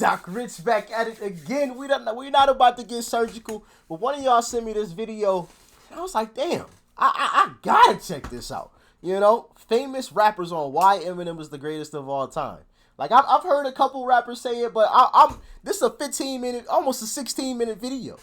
Doc Rich back at it again. We're not about to get surgical, but one of y'all sent me this video, and I was like, damn, I gotta check this out. You know, famous rappers on why Eminem is the greatest of all time. Like I've heard a couple rappers say it, but this is a 15-minute, almost a 16-minute video,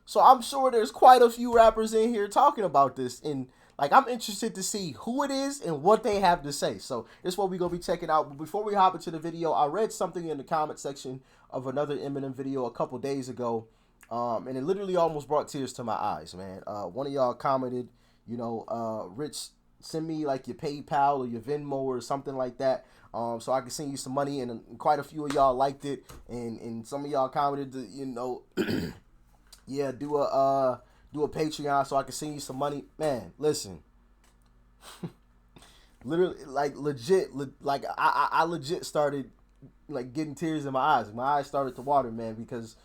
so I'm sure there's quite a few rappers in here talking about this, and like I'm interested to see who it is and what they have to say. So this is what we're gonna be checking out. But before we hop into the video, I read something in the comment section of another Eminem video a couple days ago, and it literally almost brought tears to my eyes, man. One of y'all commented, you know, Rich, send me like your PayPal or your Venmo or something like that, so I can send you some money. And quite a few of y'all liked it, and some of y'all commented, you know, yeah, do a Patreon so I can send you some money. Man, listen, literally, like legit, like I legit started like getting tears in my eyes. My eyes started to water, man, because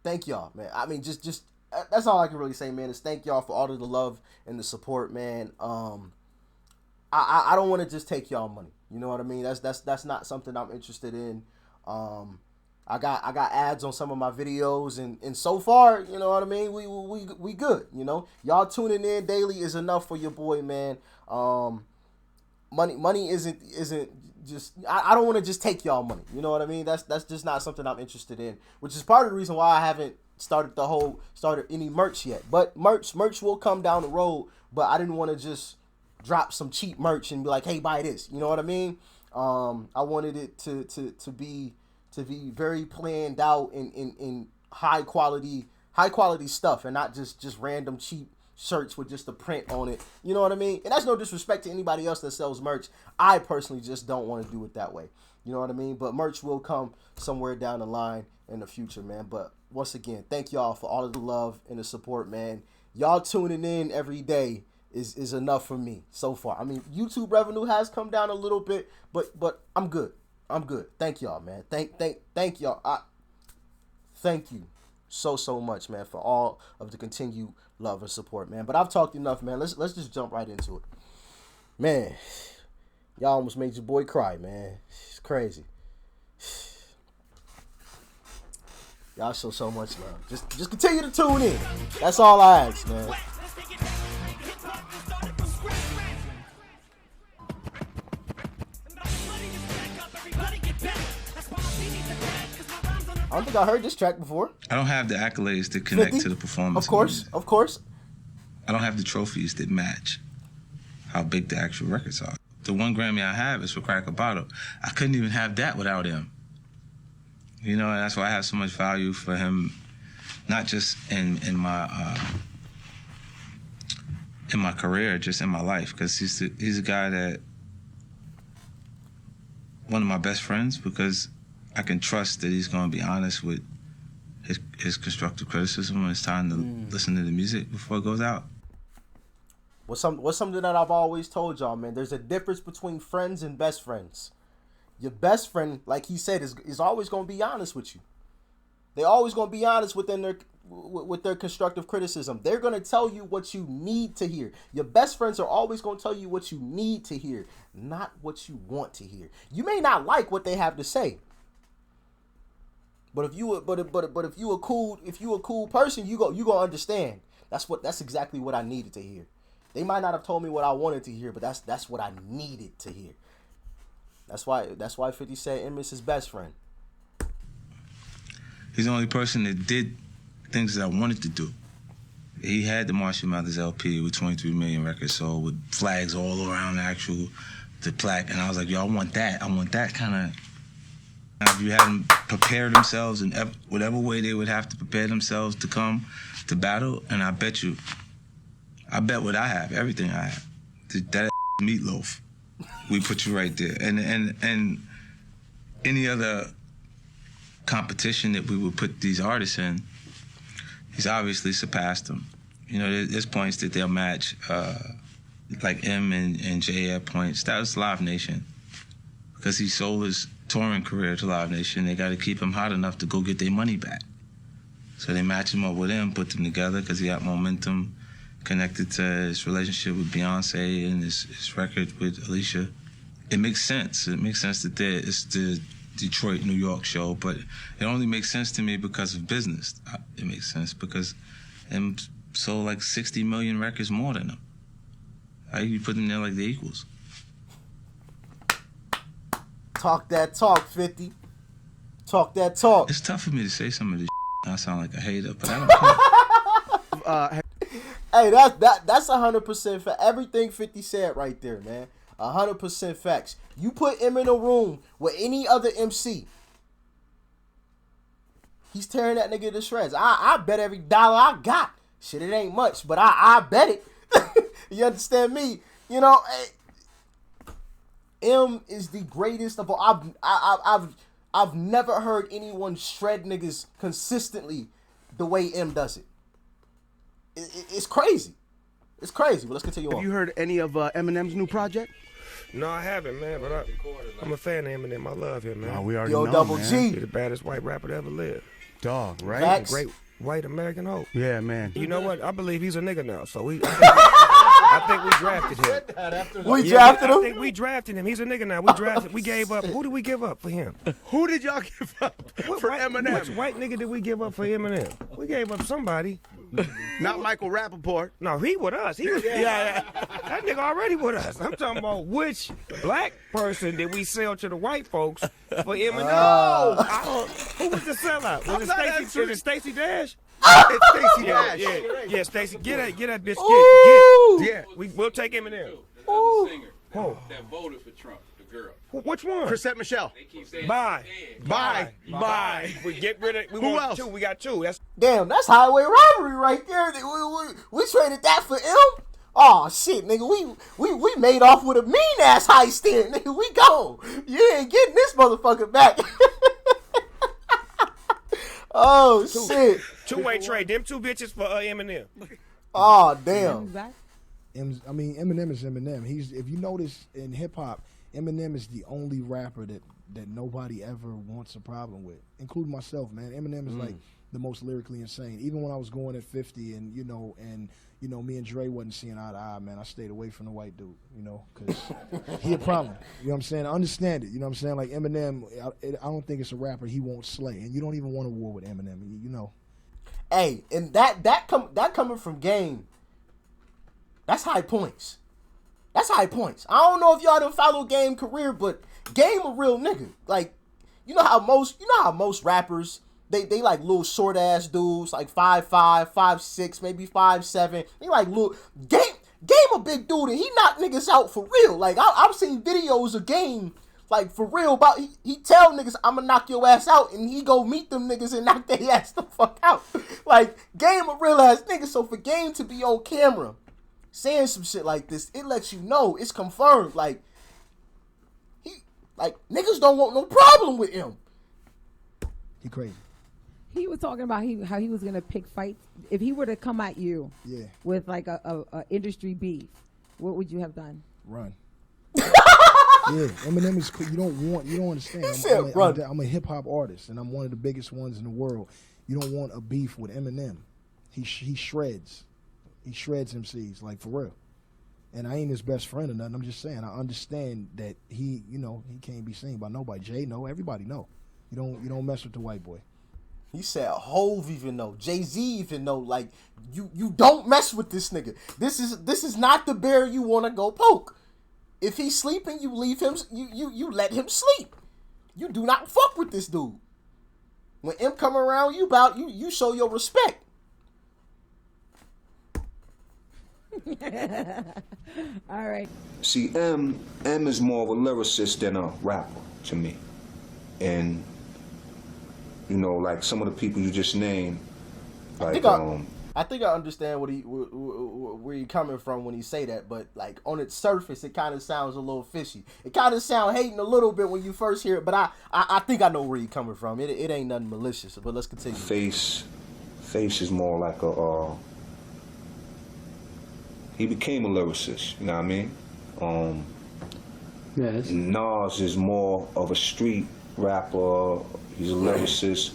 thank y'all, man. I mean, just that's all I can really say, man, is thank y'all for all of the love and the support, man. I don't want to just take y'all money. You know what I mean? That's not something I'm interested in. I got ads on some of my videos, and so far, you know what I mean, we good. You know, y'all tuning in daily is enough for your boy, man. Money isn't just, I don't want to just take y'all money. You know what I mean? That's just not something I'm interested in, which is part of the reason why I haven't started any merch yet. But merch will come down the road, but I didn't want to just drop some cheap merch and be like, hey, buy this. You know what I mean? I wanted it to be very planned out in high quality stuff, and not just random cheap shirts with just the print on it. You know what I mean? And that's no disrespect to anybody else that sells merch. I personally just don't want to do it that way. You know what I mean? But merch will come somewhere down the line in the future, man. But once again, thank y'all for all of the love and the support, man. Y'all tuning in every day is enough for me so far. I mean, YouTube revenue has come down a little bit, but I'm good. I'm good. Thank y'all, man. Thank y'all. Thank you so much, man, for all of the continued love and support, man. But I've talked enough, man. Let's just jump right into it, man. Y'all almost made your boy cry, man. It's crazy. Y'all show so much love. Just continue to tune in. That's all I ask, man. I don't think I heard this track before. I don't have the accolades that connect 50? to the performance. Of course. I don't have the trophies that match how big the actual records are. The one Grammy I have is for Crack a Bottle. I couldn't even have that without him. You know, and that's why I have so much value for him, not just in my career, just in my life, because he's a guy that, one of my best friends, because I can trust that he's going to be honest with his constructive criticism when it's time to listen to the music before it goes out. What's something that I've always told y'all, man? There's a difference between friends and best friends. Your best friend, like he said, is always going to be honest with you. They're always going to be honest with their constructive criticism. They're going to tell you what you need to hear. Your best friends are always going to tell you what you need to hear, not what you want to hear. You may not like what they have to say, but if you a cool person, you gonna understand. That's exactly what I needed to hear. They might not have told me what I wanted to hear, but that's what I needed to hear. That's why 50 said Eminem is his best friend. He's the only person that did things that I wanted to do. He had the Marshall Mathers LP with 23 million records sold, with flags all around the plaque, and I was like, yo, I want that kind of. If you had them prepare themselves in whatever way they would have to prepare themselves to come to battle, and I bet what I have, everything I have, that meatloaf, we put you right there. And any other competition that we would put these artists in, he's obviously surpassed them. You know, there's points that they'll match, like M and J at points. That was Live Nation, because he sold his touring career to Live Nation. They got to keep him hot enough to go get their money back. So they match him up with him, put them together, because he got momentum connected to his relationship with Beyonce and his record with Alicia. It makes sense. It makes sense that it's the Detroit, New York show, but it only makes sense to me because of business. It makes sense because M sold like 60 million records more than him. You put them there like they're equals. Talk that talk, 50. Talk that talk. It's tough for me to say some of this. I sound like a hater, but I don't care. Hey, that's 100% for everything 50 said right there, man. 100% facts. You put him in a room with any other MC, he's tearing that nigga to shreds. I bet every dollar I got. Shit, it ain't much, but I bet it. You understand me? You know, M is the greatest of all. I've never heard anyone shred niggas consistently the way M does it. It's crazy. It's crazy, but let's continue on. Have you heard any of Eminem's new project? No, I haven't, man, but I'm a fan of Eminem. I love him, man. Oh, we already Yo, know, Double man. G. He's the baddest white rapper to ever live. Dog, right? Facts. Great white American hope. Yeah, man. You know what? I believe he's a nigga now, so I think we drafted him. We drafted I him? think we drafted him. He's a nigga now. We gave up. Who did we give up for him? Who did y'all give up for Eminem? Which white nigga did we give up for Eminem? We gave up somebody. Not Michael Rappaport. No, he with us. He was, yeah. That nigga already with us. I'm talking about which black person did we sell to the white folks for Eminem? Oh. Who was the sellout? Was it Stacey Dash? It's Stacey Dash. Yeah, Stacey. Get that bitch. Ooh. Get. We'll take Eminem. Another singer Oh. that voted for Trump, the girl. Which one? Chrisette Michelle. They keep saying Bye. Bye. We get rid of. Who else? Two. We got two. That's Damn, that's highway robbery right there. We traded that for M. Oh shit, nigga, we made off with a mean ass heist there, nigga. We go. You ain't getting this motherfucker back. Oh shit. two-way trade. Them two bitches for Eminem. Oh damn. Eminem is Eminem. If you notice in hip hop, Eminem is the only rapper that nobody ever wants a problem with, including myself, man. Eminem is like the most lyrically insane. Even when I was going at 50 and me and Dre wasn't seeing eye to eye, man, I stayed away from the white dude, because he a problem. You know what I'm saying? I understand it. You know what I'm saying? Like Eminem, I don't think it's a rapper he won't slay, and you don't even want a war with Eminem. You know. Hey, and that coming from Game, that's high points. That's high points. I don't know if y'all done follow Game career, but Game a real nigga. Like, you know how most rappers, they like little short ass dudes, like 5'5", 5'6", maybe 5'7". They like little Game a big dude, and he knock niggas out for real. Like I've seen videos of Game, like for real, about he tell niggas I'ma knock your ass out, and he go meet them niggas and knock their ass the fuck out. Like Game a real ass nigga. So for Game to be on camera saying some shit like this, it lets you know it's confirmed. Like niggas don't want no problem with him. He crazy. He was talking about how he was gonna pick fights. If he were to come at you with like a industry beef, what would you have done? Run. Yeah, Eminem is cool. You don't understand. I'm a hip hop artist, and I'm one of the biggest ones in the world. You don't want a beef with Eminem. He shreds. He shreds MCs, like for real. And I ain't his best friend or nothing. I'm just saying I understand that he can't be seen by nobody. Jay know, everybody know. You don't mess with the white boy. He said Hove even know, Jay-Z even know. Like you don't mess with this nigga. This is not the bear you want to go poke. If he's sleeping, you leave him. You let him sleep. You do not fuck with this dude. When M come around, you show your respect. All right. See, M is more of a lyricist than a rapper to me. And, like some of the people you just named, like, I think I understand where he coming from when he say that, but like on its surface, it kind of sounds a little fishy. It kind of sound hating a little bit when you first hear it, but I think I know where he coming from. It ain't nothing malicious, but let's continue. Face is more like he became a lyricist, you know what I mean? Yes. Nas is more of a street rapper. He's a lyricist.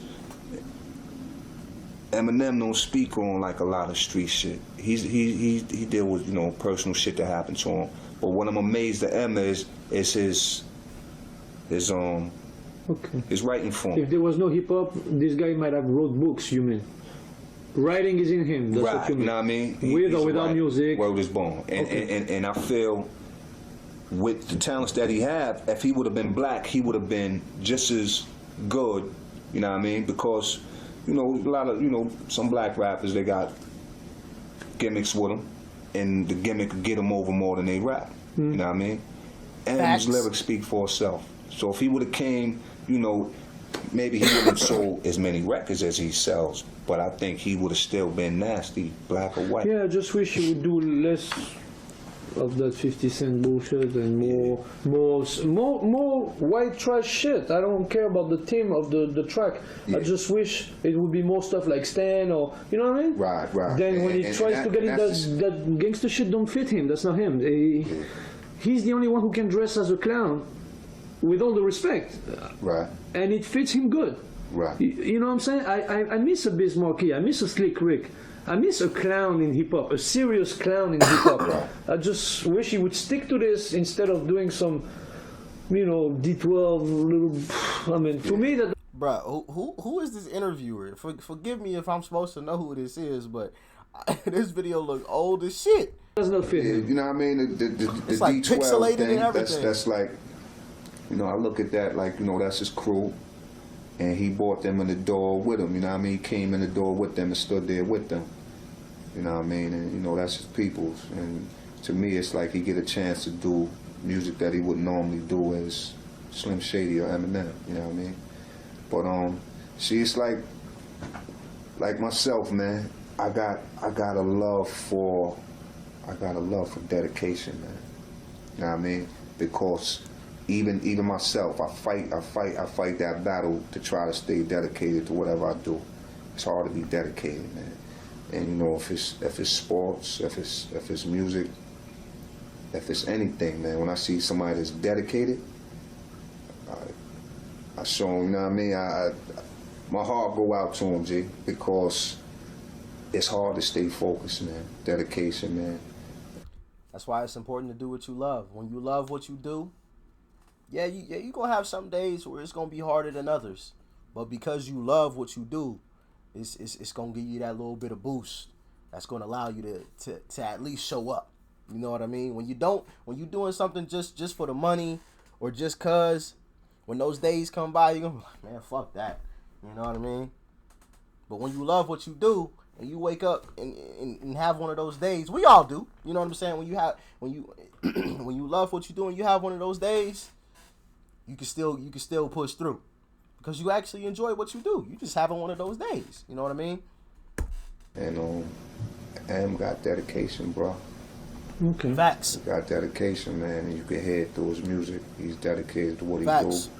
Eminem don't speak on like a lot of street shit. He deal with personal shit that happened to him. But what I'm amazed at M is his Okay. His writing form. If there was no hip hop, this guy might have wrote books. You mean? Writing is in him. That's what you mean. You know what I mean? With or without music. Word is born. And I feel with the talents that he have, if he would have been black, he would have been just as good. You know what I mean? Because, you know, a lot of, you know, some black rappers, they got gimmicks with them, and the gimmick get them over more than they rap. You know what I mean? And his lyrics speak for itself. So if he would have came, you know, maybe he wouldn't have sold as many records as he sells, but I think he would have still been nasty, black or white. Yeah, I just wish he would do less of that 50 Cent bullshit and more white trash shit. I don't care about the theme of the track. I just wish it would be more stuff like Stan or, you know what I mean? Right. Then when he tries to get it, that gangster shit don't fit him. That's not him. He's the only one who can dress as a clown, with all the respect. Right. And it fits him good. Right. You know what I'm saying? I miss a Biz Markie. I miss a Slick Rick. I miss a clown in hip hop, a serious clown in hip hop. Right. I just wish he would stick to this instead of doing some, you know, D12 little. I mean, to me that. Bruh, who is this interviewer? Forgive me if I'm supposed to know who this is, but this video look old as shit. Does not fit him. You know what I mean? The It's like D12 pixelated thing, and everything. that's like, you know, I look at that like, you know, that's his crew. And he brought them in the door with him, you know what I mean? He came in the door with them and stood there with them. You know what I mean? And, you know, that's his people's. And to me, it's like he get a chance to do music that he wouldn't normally do as Slim Shady or Eminem, you know what I mean? But, see, it's like myself, man, I got a love for dedication, man. You know what I mean? Because even myself, I fight that battle to try to stay dedicated to whatever I do. It's hard to be dedicated, man. And you know, if it's sports, if it's music, if it's anything, man. When I see somebody that's dedicated, I show them. You know what I mean? My heart go out to them, G, because it's hard to stay focused, man. Dedication, man. That's why it's important to do what you love. When you love what you do, you gonna have some days where it's gonna be harder than others, but because you love what you do, it's gonna give you that little bit of boost that's gonna allow you to at least show up. You know what I mean? When you doing something just for the money or just cause, when those days come by, you're gonna be like, man, fuck that. You know what I mean? But when you love what you do and you wake up and have one of those days, we all do. You know what I'm saying? When you love what you do and you have one of those days, you can still push through because you actually enjoy what you do. You just having one of those days. You know what I mean? And Am got dedication, bro. Okay. Facts. He got dedication, man, and you can hear it through his music. He's dedicated to what Facts. he do.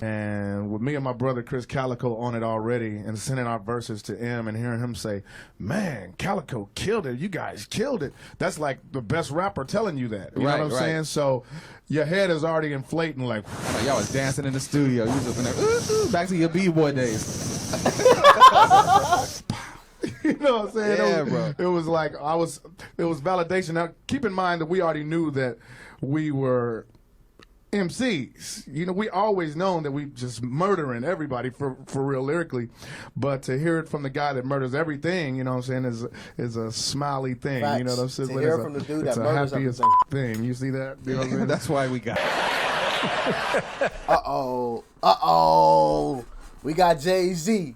And with me and my brother Chris Calico on it already and sending our verses to M and hearing him say, man, Calico killed it. You guys killed it. That's like the best rapper telling you that. You know what I'm saying? So your head is already inflating like, y'all was dancing in the studio. You was up in there, ooh, back to your B-boy days. you know what I'm saying? Yeah, bro. It was like, it was validation. Now, keep in mind that we already knew that we were MCs. You know, we always known that we just murdering everybody for real lyrically, but to hear it from the guy that murders everything, you know what I'm saying, is a smiley thing. Facts. You know what I'm saying? To hear from the dude that murders happiest everything. thing. You see that? You know what I'm saying? That's why we got Uh-oh. We got Jay-Z,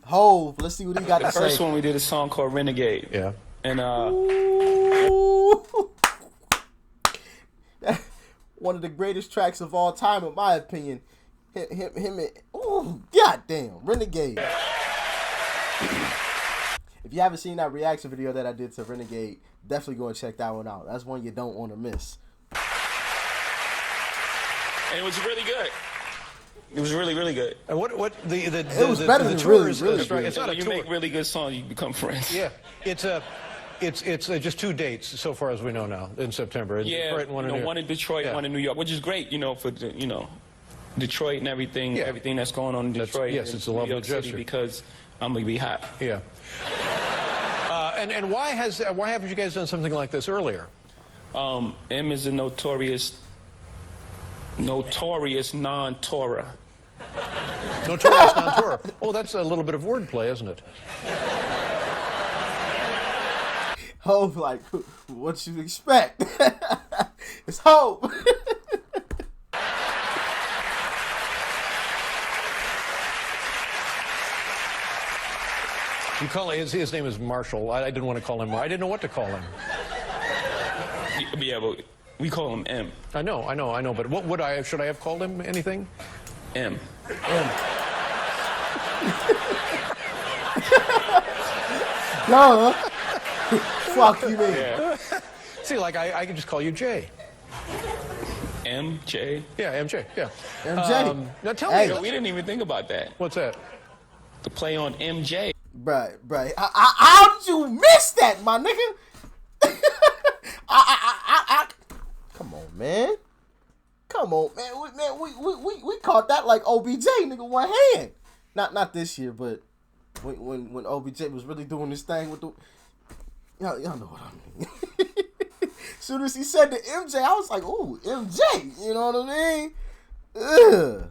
Hov. Let's see what he got to say. The first one we did a song called Renegade. Yeah. And one of the greatest tracks of all time, in my opinion. Him and goddamn, Renegade. If you haven't seen that reaction video that I did to Renegade, definitely go and check that one out. That's one you don't want to miss. it was really good. It was really, really good. And what it was better than really good. It's not a you tour. make really good songs, you become friends. Yeah, it's just 2 dates so far as we know now in September. Yeah, Detroit and one in New York. one in Detroit, one in New York, which is great, for Detroit and everything, everything that's going on in Detroit. Yes, it's a New lovely York City, gesture. because I'm gonna be hot. Yeah. And why haven't you guys done something like this earlier? M is a notorious Notorious non-Torah. Notorious non-Torah. Oh, that's a little bit of wordplay, isn't it? Hope, like, what you expect? It's Hope. You call his name is Marshall. I didn't want to call him. I didn't know what to call him. Yeah, but we call him M. I know. But what would I? Should I have called him anything? M. No, huh? Fuck you, man. Yeah. See, like I can just call you Jay. MJ. Yeah, MJ. Yeah. MJ. Now tell Hey. me. We didn't even think about that. What's that? The play on MJ. Bruh. How did you miss that, my nigga? Come on, man. We caught that like OBJ, nigga, one hand. Not this year, but when OBJ was really doing this thing with the, y'all know what I mean. Soon as he said the MJ, I was like, ooh, MJ. You know what I mean? Ugh.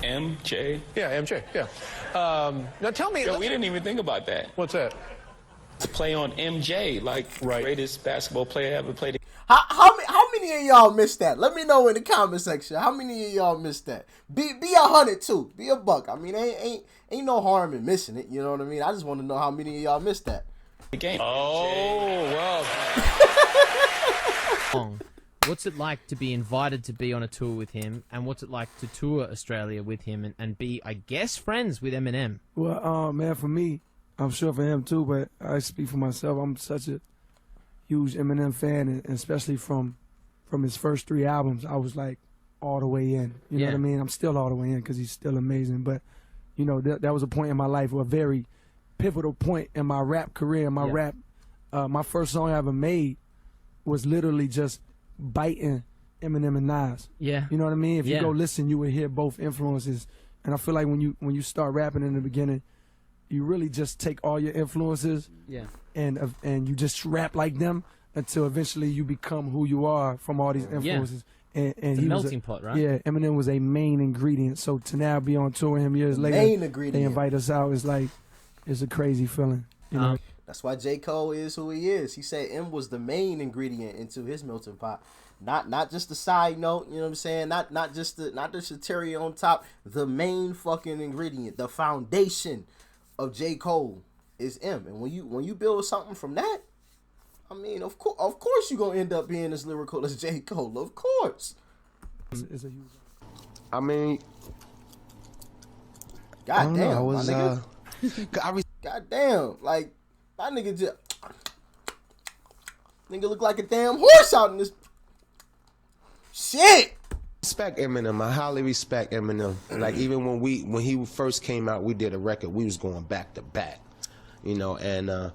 MJ. Yeah, MJ. Yeah. Now tell me. Yo, we didn't even think about that. What's that? To play on MJ, like greatest basketball player ever played. How many of y'all missed that? Let me know in the comment section. How many of y'all missed that? Be 100 too. Be a buck. I mean, ain't no harm in missing it. You know what I mean? I just want to know how many of y'all missed that. The game. Oh well. What's it like to be invited to be on a tour with him, and what's it like to tour Australia with him and be, I guess, friends with Eminem? Well, man, for me, I'm sure for him too, but I speak for myself. I'm such a huge Eminem fan, and especially from his first 3 albums, I was like all the way in. You know what I mean? I'm still all the way in because he's still amazing. But you know, that was a point in my life, a very pivotal point in my rap career. My rap, my first song I ever made was literally just biting Eminem and Nas. Yeah. You know what I mean? If you go listen, you would hear both influences. And I feel like when you start rapping in the beginning, you really just take all your influences and you just rap like them until eventually you become who you are from all these influences. And It's a he melting was pot, right? Yeah, Eminem was a main ingredient. So to now be on tour with him years later, main ingredient. they invite us out. It's like, it's a crazy feeling. You know? That's why J. Cole is who he is. He said M was the main ingredient into his melting pot. Not just the side note, you know what I'm saying? Not just the cherry on top. The main fucking ingredient, the foundation of J. Cole is M. And when you build something from that, I mean, of course you're gonna end up being as lyrical as J. Cole. Of course. It's a huge. I mean, God damn, my nigga. God damn, like that nigga just look like a damn horse out in this shit. Respect Eminem. I highly respect Eminem. Like even when he first came out, we did a record. We was going back to back, you know, and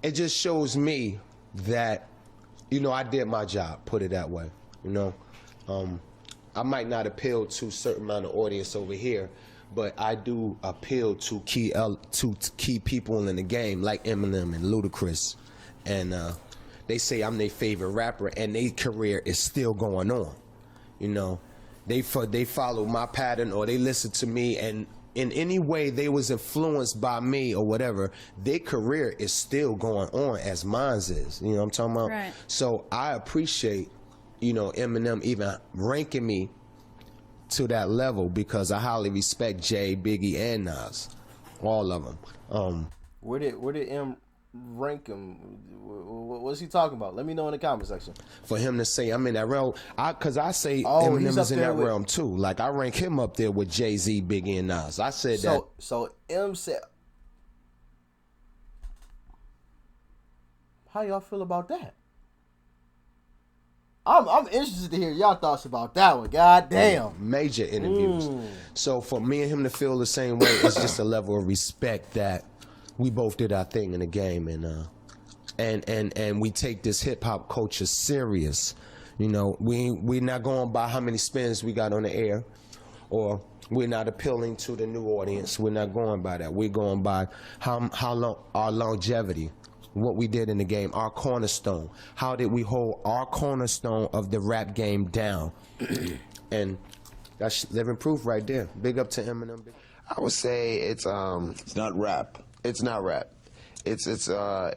it just shows me that, you know, I did my job. Put it that way, you know. I might not appeal to a certain amount of audience over here, but I do appeal to key people in the game like Eminem and Ludacris, and they say I'm their favorite rapper, and their career is still going on. You know, they follow my pattern, or they listen to me, and in any way they was influenced by me or whatever, their career is still going on as mine's is. You know what I'm talking about? Right. So I appreciate, you know, Eminem even ranking me to that level because I highly respect Jay, Biggie, and Nas, all of them. Where did M rank him? What's he talking about? Let me know in the comment section. For him to say I'm in that realm, because I say he's Eminem up is in there that with- realm too. Like I rank him up there with Jay-Z, Biggie, and Nas. I said that. So M said, how y'all feel about that? I'm interested to hear y'all thoughts about that one. God damn. Major interviews. So for me and him to feel the same way, it's just a level of respect that we both did our thing in the game, and we take this hip hop culture serious. You know, we're not going by how many spins we got on the air, or we're not appealing to the new audience. We're not going by that. We're going by how long our longevity what we did in the game, our cornerstone. How did we hold our cornerstone of the rap game down? And that's living proof right there. Big up to Eminem. I would say it's not rap. It's not rap. It's a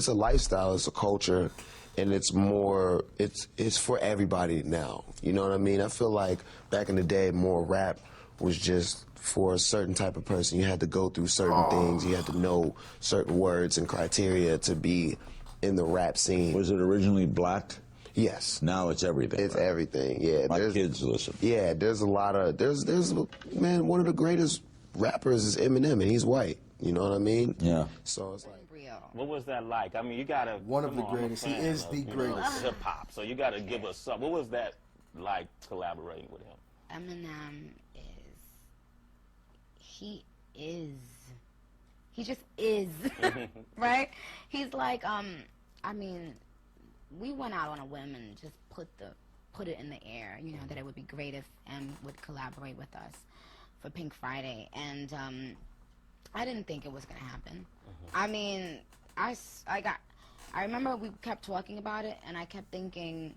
lifestyle. It's a culture, and it's for everybody now. You know what I mean? I feel like back in the day, more rap was just for a certain type of person. You had to go through certain things. You had to know certain words and criteria to be in the rap scene. Was it originally black? Yes. Now it's everything. It's everything. Yeah. My kids listen. Yeah. There's a lot of man. One of the greatest rappers is Eminem, and he's white. You know what I mean? Yeah. So it's like. What was that like? I mean, you gotta. One of the greatest. He is the greatest. Hip hop. So you gotta give us something. What was that like collaborating with him? Eminem he just is, right? He's like, I mean, we went out on a whim and just put it in the air, you know, that it would be great if M would collaborate with us for Pink Friday, and I didn't think it was gonna happen. I mean, I remember we kept talking about it, and I kept thinking,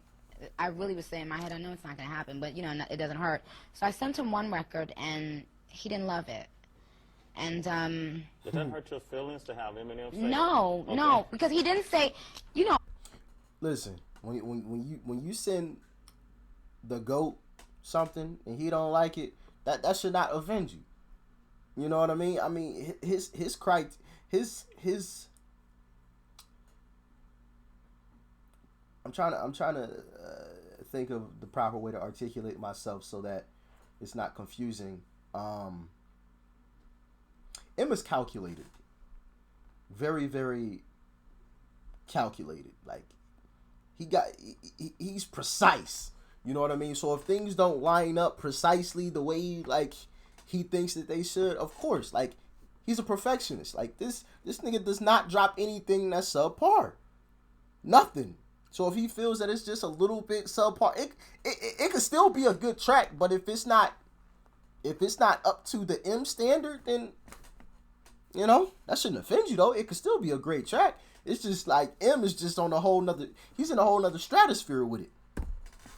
I really was saying in my head, I know it's not gonna happen, but you know, it doesn't hurt. So I sent him one record, and he didn't love it. And Did that hurt your feelings to have Eminem say no, okay. no, because he didn't say, you know. Listen, when you send the GOAT something and he don't like it, that should not offend you. You know what I mean? I mean his I'm trying to think of the proper way to articulate myself so that it's not confusing. Emma's calculated. Very, very calculated. Like, he's precise. You know what I mean? So if things don't line up precisely the way, like, he thinks that they should, of course, like, he's a perfectionist. Like, this nigga does not drop anything that's subpar. Nothing. So if he feels that it's just a little bit subpar, it could still be a good track, but if it's not up to the M standard, then, you know, that shouldn't offend you, though. It could still be a great track. It's just like M is just on he's in a whole nother stratosphere with it.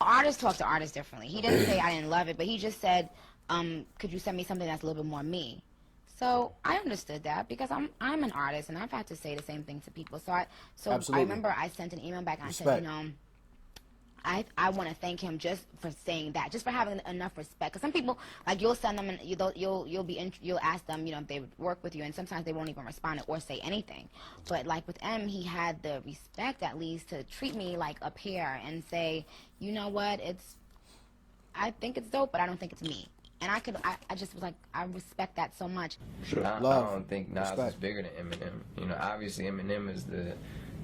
Artists talk to artists differently. He didn't say I didn't love it, but he just said, could you send me something that's a little bit more me? So I understood that because I'm an artist and I've had to say the same thing to people. So Absolutely. I remember I sent an email back and Respect. I said, you know, I want to thank him just for saying that, just for having enough respect. Because some people, like, you'll send them and you'll ask them, you know, if they would work with you, and sometimes they won't even respond or say anything. But like with M, he had the respect at least to treat me like a peer and say, you know what, I think it's dope, but I don't think it's me. And I just was like, I respect that so much. Sure. I don't think Nas is bigger than Eminem. You know, obviously Eminem is the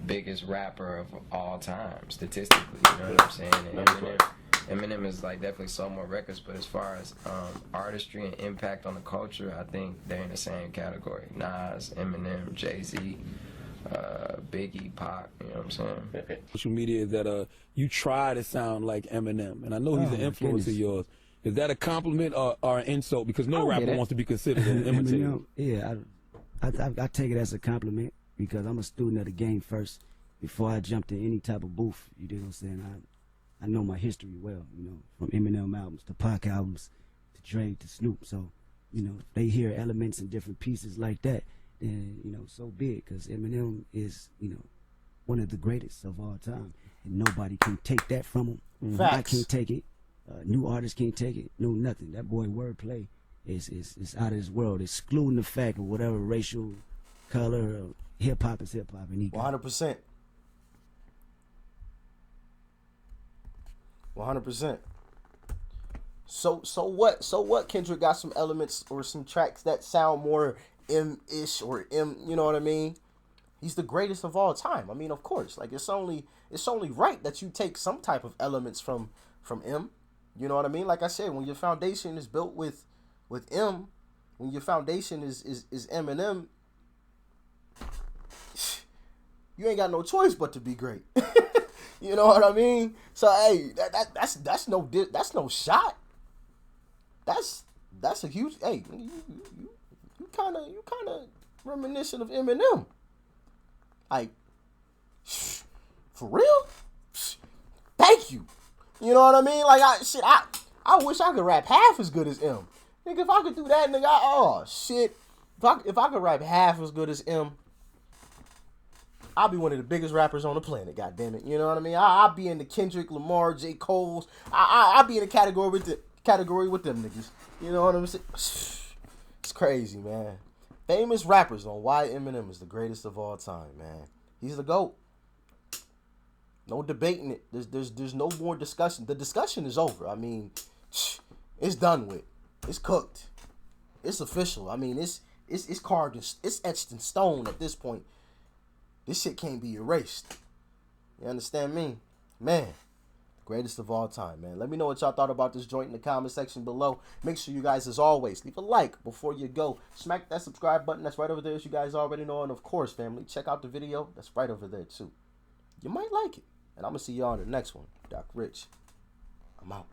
biggest rapper of all time, statistically. You know what I'm saying? And Eminem is like definitely sold more records, but as far as artistry and impact on the culture, I think they're in the same category. Nas, Eminem, Jay-Z, Biggie, Pac. You know what I'm saying? Social media is that you try to sound like Eminem, and I know he's an influence of yours. Is that a compliment or an insult? Because no rapper wants to be considered an imitator. Yeah, I take it as a compliment because I'm a student of the game first. Before I jumped in any type of booth, you know what I'm saying? I know my history well, you know, from Eminem albums to Pac albums to Dre to Snoop. So, you know, if they hear elements and different pieces like that, then, you know, so be it. Because Eminem is, you know, one of the greatest of all time. And nobody can take that from him. Facts. I can't take it. New artists can't take it. No, nothing. That boy wordplay is out of this world, excluding the fact of whatever racial color or hip hop is hip hop. 100%. 100%. So what? Kendrick got some elements or some tracks that sound more M-ish or M. You know what I mean? He's the greatest of all time. I mean, of course. Like it's only right that you take some type of elements from M. You know what I mean? Like I said, when your foundation is built with M, when your foundation is Eminem, you ain't got no choice but to be great. You know what I mean? So hey, that's no shot. That's a huge. Hey, you kind of reminiscent of Eminem. Like For real? Thank you. You know what I mean? Like, I wish I could rap half as good as M. Nigga, if I could do that, nigga, oh, shit. If I could rap half as good as M, I'll be one of the biggest rappers on the planet, goddammit. You know what I mean? I'll be in the Kendrick Lamar, J. Cole's. I'll be in the category with them niggas. You know what I'm saying? It's crazy, man. Famous rappers on why Eminem is the greatest of all time, man. He's the GOAT. No debating it. There's no more discussion. The discussion is over. I mean, it's done with. It's cooked. It's official. I mean, it's carved. It's etched in stone at this point. This shit can't be erased. You understand me? Man, greatest of all time, man. Let me know what y'all thought about this joint in the comment section below. Make sure you guys, as always, leave a like before you go. Smack that subscribe button. That's right over there, as you guys already know. And, of course, family, check out the video. That's right over there, too. You might like it. And I'm going to see y'all on the next one. Doc Rich. I'm out.